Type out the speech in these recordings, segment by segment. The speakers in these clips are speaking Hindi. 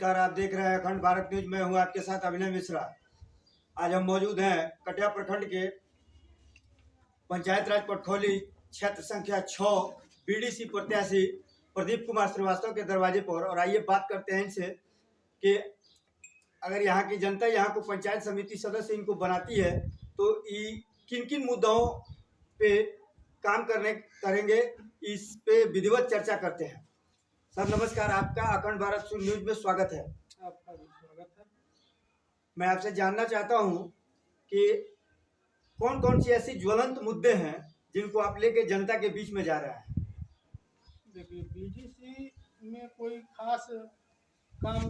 नमस्कार, आप देख रहे हैं अखंड भारत न्यूज। मैं हूं आपके साथ अभिनय मिश्रा। आज हम मौजूद हैं कटिया प्रखंड के पंचायत राज पटखोली क्षेत्र संख्या 6 बीडीसी प्रत्याशी प्रदीप कुमार श्रीवास्तव के दरवाजे पर। और आइए बात करते हैं इनसे कि अगर यहाँ की जनता यहाँ को पंचायत समिति सदस्य इनको बनाती है तो किन किन मुद्दों पे काम करेंगे, इस पे विधिवत चर्चा करते हैं। सर नमस्कार, आपका अखंड भारत न्यूज में स्वागत है। आपका भी स्वागत है। मैं आपसे जानना चाहता हूं कि कौन कौन सी ऐसी ज्वलंत मुद्दे हैं जिनको आप लेके जनता के बीच में जा रहे हैं। देखिए, बीडीसी में कोई खास काम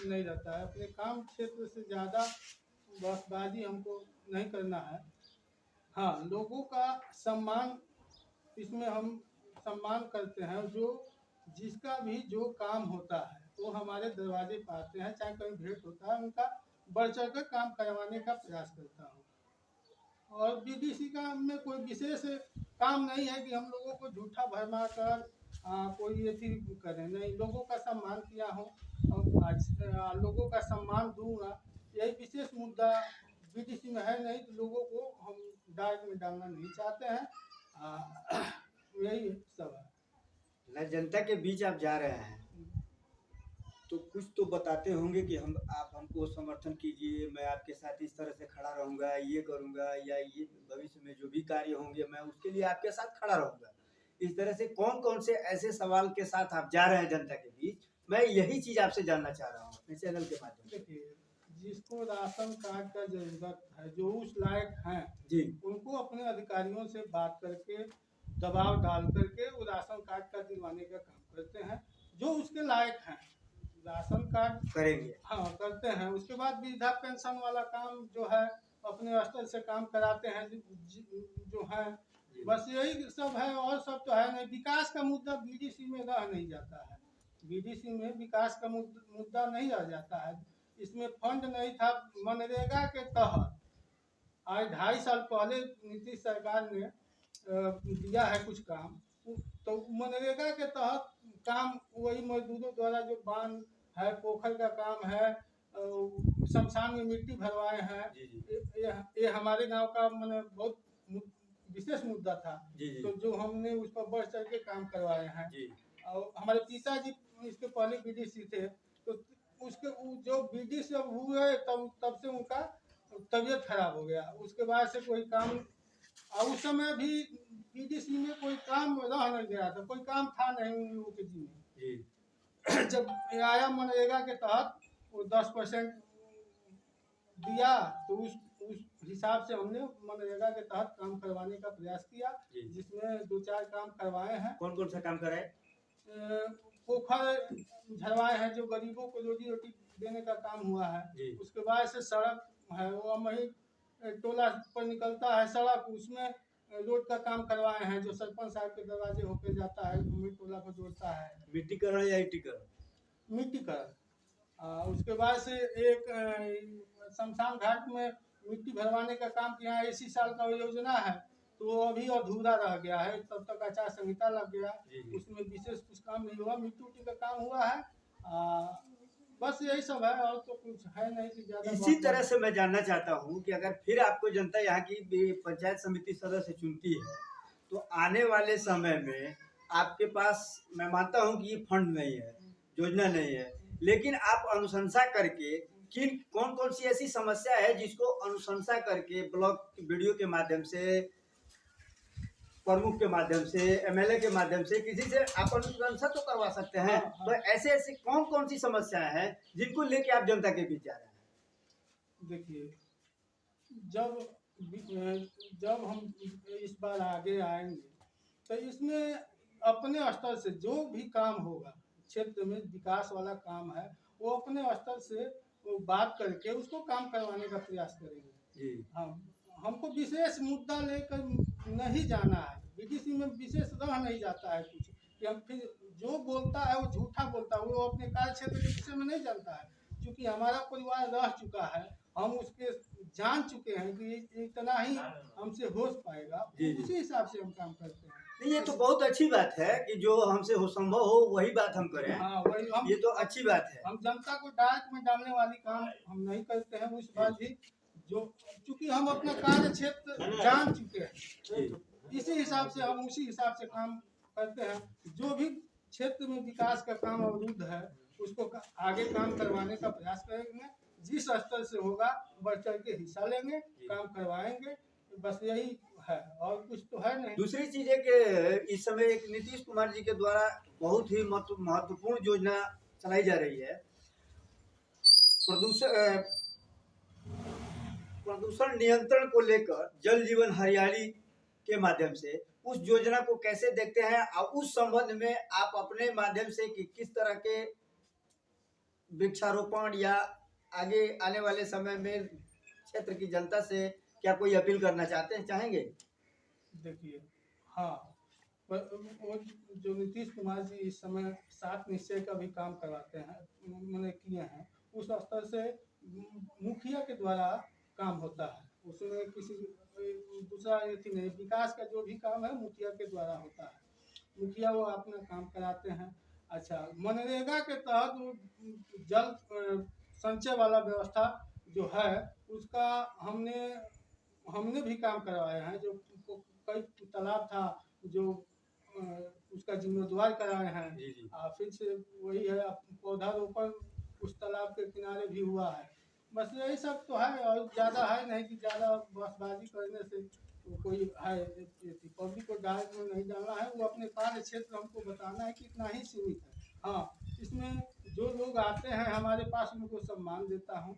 नहीं रहता है। अपने काम क्षेत्र से ज़्यादा बसबाजी हमको नहीं करना है। हाँ, लोगों का सम्मान, इसमें हम सम्मान करते हैं। जिसका भी जो काम होता है वो हमारे दरवाजे पर आते हैं, चाहे कहीं भेंट होता है, उनका बढ़ चढ़ कर काम करवाने का प्रयास करता हूँ। और बीडीसी का में कोई विशेष काम नहीं है कि हम लोगों को झूठा भरमा कर कोई ये चीज करें। नहीं, लोगों का सम्मान किया हूँ और आज लोगों का सम्मान दूंगा। यही विशेष मुद्दा बीडीसी में है। नहीं तो लोगों को हम डाक में डालना नहीं चाहते हैं। यही सब है। जनता के बीच आप जा रहे हैं तो कुछ तो बताते होंगे कि आप हमको समर्थन कीजिए, मैं आपके साथ इस तरह से खड़ा रहूंगा, ये करूंगा, या ये भविष्य में जो भी कार्य होंगे मैं उसके लिए आपके साथ खड़ा रहूंगा। इस तरह से कौन कौन से ऐसे सवाल के साथ आप जा रहे हैं जनता के बीच, मैं यही चीज आपसे जानना चाह रहा हूँ अपने चैनल के माध्यम से। देखिए, जिसको राशन कार्ड का जरूरत है, जो उस लायक हैं जी, उनको अपने अधिकारियों से बात करके दबाव डाल करके वो राशन कार्ड का दिलवाने का काम करते हैं। जो उसके लायक हैं राशन कार्ड करेंगे। हाँ, करते हैं। उसके बाद वृद्धा पेंशन वाला काम जो है अपने स्तर से काम कराते हैं जो है। बस यही सब है, और सब तो है नहीं। विकास का मुद्दा बीडीसी में रह नहीं जाता है। बीडीसी में विकास का मुद्दा नहीं रह जाता है। इसमें फंड नहीं था मनरेगा के तहत। आज 2.5 साल पहले नीतीश सरकार ने दिया है कुछ काम, तो मनरेगा के तहत काम वही मजदूरों द्वारा जो बांध है, पोखर का काम है, शमशान में मिट्टी भरवाए हैं। ये हमारे गांव का मैंने बहुत विशेष मुद्दा था। तो जो हमने उस पर बढ़ चढ़ के काम करवाए हैं। और हमारे पिताजी इसके पहले बीडीसी थे, तो उसके जो बीडीसी अब हुए तब से उनका तबीयत खराब हो गया। उसके बाद से कोई काम, और उस समय भी बीडीसी में कोई काम रह नहीं गया था, कोई काम था नहीं उन लोगों के जी में। जब आया मनरेगा के तहत वो 10% दिया, तो उस हिसाब से हमने मनरेगा के तहत काम करवाने का प्रयास किया, जिसमें 2-4 काम करवाए हैं। कौन कौन सा काम कराए? पोखर झरवाए हैं, जो गरीबों को रोजी रोटी देने का काम हुआ है। उसके बाद से सड़क है, वो वही टोला पर निकलता है सड़क, उसमें रोड का काम करवाए हैं, जो सरपंच साहब के दरवाजे होके जाता है, घूमी टोला को जोड़ता है। मिट्टीकरण या ईटीकरण? मिट्टीकरण। उसके बाद से एक शमशान घाट में मिट्टी भरवाने का काम किया। इसी साल का योजना है, तो वो अभी अधूरा रह गया है। तब तक आचार संहिता लग गया, उसमें विशेष कुछ काम नहीं हुआ। मिट्टी उट्टी का काम हुआ है। बस यही सब है, और तो कुछ है नहीं कि ज्यादा। इसी तरह से मैं जानना चाहता हूँ कि अगर फिर आपको जनता यहाँ की पंचायत समिति सदस्य चुनती है तो आने वाले समय में आपके पास, मैं मानता हूँ कि ये फंड नहीं है, योजना नहीं है, लेकिन आप अनुशंसा करके कौन कौन सी ऐसी समस्या है जिसको अनुशंसा करके ब्लॉक वीडियो के माध्यम से, प्रमुख के माध्यम से, एमएलए के माध्यम से किसी से आप अनुशंसा तो करवा सकते हैं। तो ऐसे ऐसे कौन कौन सी समस्याएं हैं जिनको लेके आप जनता के बीच जा रहे हैं? देखिए, जब हम इस बार आगे आएंगे तो इसमें अपने स्तर से जो भी काम होगा, क्षेत्र में विकास वाला काम है, वो अपने स्तर से वो बात करके उसको काम करवाने का प्रयास करेंगे। हाँ, हमको विशेष मुद्दा लेकर नहीं जाना है। बीडीसी में विशेष रह नहीं जाता है कुछ, कि हम फिर जो बोलता है वो झूठा बोलता है, वो अपने कार्य क्षेत्र के विषय में नहीं जानता है। क्योंकि हमारा परिवार रह चुका है, हम उसके जान चुके हैं कि इतना ही हमसे हो पाएगा, उसी हिसाब से हम काम करते हैं। नहीं, ये तो बहुत अच्छी बात है कि जो हमसे हो संभव हो वही बात हम करें। हाँ वही हम ये तो अच्छी बात है। हम जनता को डायरेक्ट में डालने वाली काम हम नहीं करते हैं। उस बात भी जो चूंकि हम अपना कार्य क्षेत्र जान चुके हैं, इसी हिसाब से हम उसी हिसाब से काम करते हैं। जो भी क्षेत्र में विकास का काम अवरुद्ध है उसको आगे काम करवाने का प्रयास करेंगे। जिस स्तर से होगा बढ़ चढ़ के हिस्सा लेंगे, काम करवाएंगे। बस यही है और कुछ तो है नहीं। दूसरी चीज है कि इस समय एक नीतीश कुमार जी के द्वारा बहुत ही महत्वपूर्ण योजना चलाई जा रही है, प्रदूषण नियंत्रण को लेकर जल जीवन हरियाली के माध्यम से। उस योजना को कैसे देखते हैं और उस संबंध में आप अपने माध्यम से कि किस तरह के वृक्षारोपण या आगे आने वाले समय में क्षेत्र की जनता से क्या कोई अपील करना चाहेंगे? देखिए, हाँ, वो जो नीतीश कुमार जी इस समय 7 निश्चय का भी काम करवाते हैं, मैंने किए हैं। उस स्तर से मुखिया के द्वारा काम होता है, उसमें किसी दूसरा एथी नहीं। विकास का जो भी काम है मुखिया के द्वारा होता है, मुखिया वो अपना काम कराते हैं। अच्छा, मनरेगा के तहत जल संचय वाला व्यवस्था जो है उसका हमने भी काम करवाए हैं। जो कई तालाब था जो उसका जीर्णोद्धार कराए हैं। फिर से वही है, पौधारोपण उस तालाब के किनारे भी हुआ है। बस यही सब तो है और ज़्यादा है नहीं कि ज़्यादा बसबाजी करने से तो कोई है। पब्लिक को डायरेक्ट में नहीं डालना है, वो अपने कार्य क्षेत्र हमको बताना है कि इतना ही सीमित है। हाँ, इसमें जो लोग आते हैं हमारे पास उनको सम्मान देता हूँ।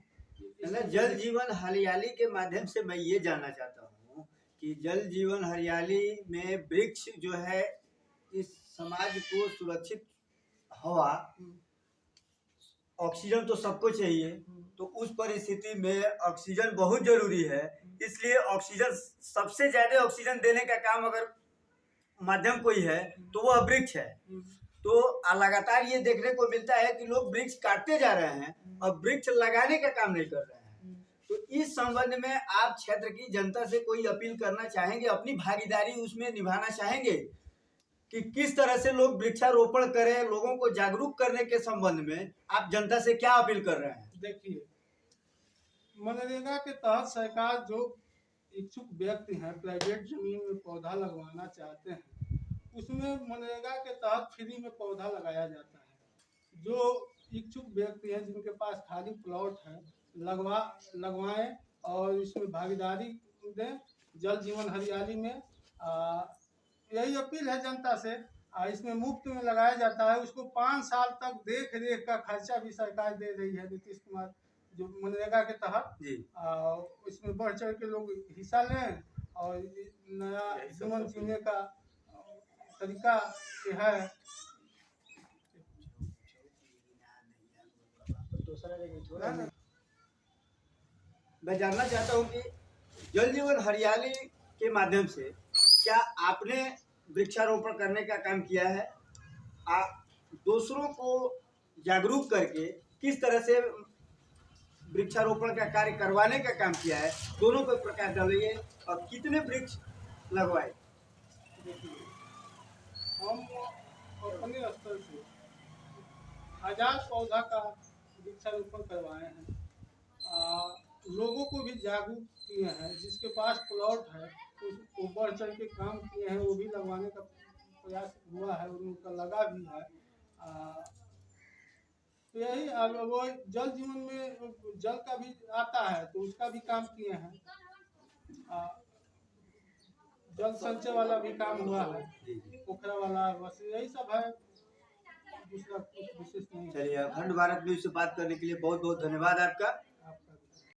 जल जीवन हरियाली के माध्यम से मैं ये जानना चाहता हूँ कि जल जीवन हरियाली में वृक्ष जो है इस समाज को सुरक्षित हवा, ऑक्सीजन तो सबको चाहिए, तो उस परिस्थिति में ऑक्सीजन बहुत जरूरी है। इसलिए ऑक्सीजन सबसे ज्यादा ऑक्सीजन देने का काम अगर माध्यम कोई है तो वह वृक्ष है। तो लगातार ये देखने को मिलता है कि लोग वृक्ष काटते जा रहे हैं और वृक्ष लगाने का काम नहीं कर रहे हैं। तो इस संबंध में आप क्षेत्र की जनता से कोई अपील करना चाहेंगे, अपनी भागीदारी उसमें निभाना चाहेंगे कि किस तरह से लोग वृक्षारोपण करें? लोगों को जागरूक करने के संबंध में आप जनता से क्या अपील कर रहे हैं? देखिए, मनरेगा के तहत सरकार जो इच्छुक व्यक्ति हैं प्राइवेट जमीन में पौधा लगवाना चाहते हैं, उसमें मनरेगा के तहत फ्री में पौधा लगाया जाता है। जो इच्छुक व्यक्ति हैं जिनके पास खाली प्लॉट है लगवाएं और इसमें भागीदारी दें जल जीवन हरियाली में। यही अपील है जनता से। इसमें मुफ्त में लगाया जाता है, उसको 5 साल तक देख रेख का खर्चा भी सरकार दे रही है नीतीश कुमार जो मनरेगा के तहत। इसमें बढ़ चढ़ के लोग हिस्सा लें और नया जीवन जीने का तरीका है। मैं जानना चाहता हूँ कि जल जीवन हरियाली के माध्यम से क्या आपने वृक्षारोपण करने का काम किया है? दूसरों को जागरूक करके किस तरह से वृक्षारोपण का कार्य करवाने का काम किया है? दोनों पर प्रकाश डालिए और कितने वृक्ष लगवाए? हम अपने स्तर से 1000 पौधा का वृक्षारोपण करवाए हैं। लोगों को भी जागरूक किए हैं। जिसके पास प्लॉट है उसको बढ़ चढ़ के काम किए हैं, वो भी लगवाने का प्रयास हुआ है, उनका लगा भी है। तो यही वो जल जीवन में जल का भी आता है तो उसका भी काम किए हैं। जल संचय वाला भी काम हुआ है, पोखरा वाला, बस यही सब है, दूसरा कुछ विशेष नहीं। चलिए, अखंड भारत न्यूज़ से बात करने के लिए बहुत बहुत धन्यवाद आपका।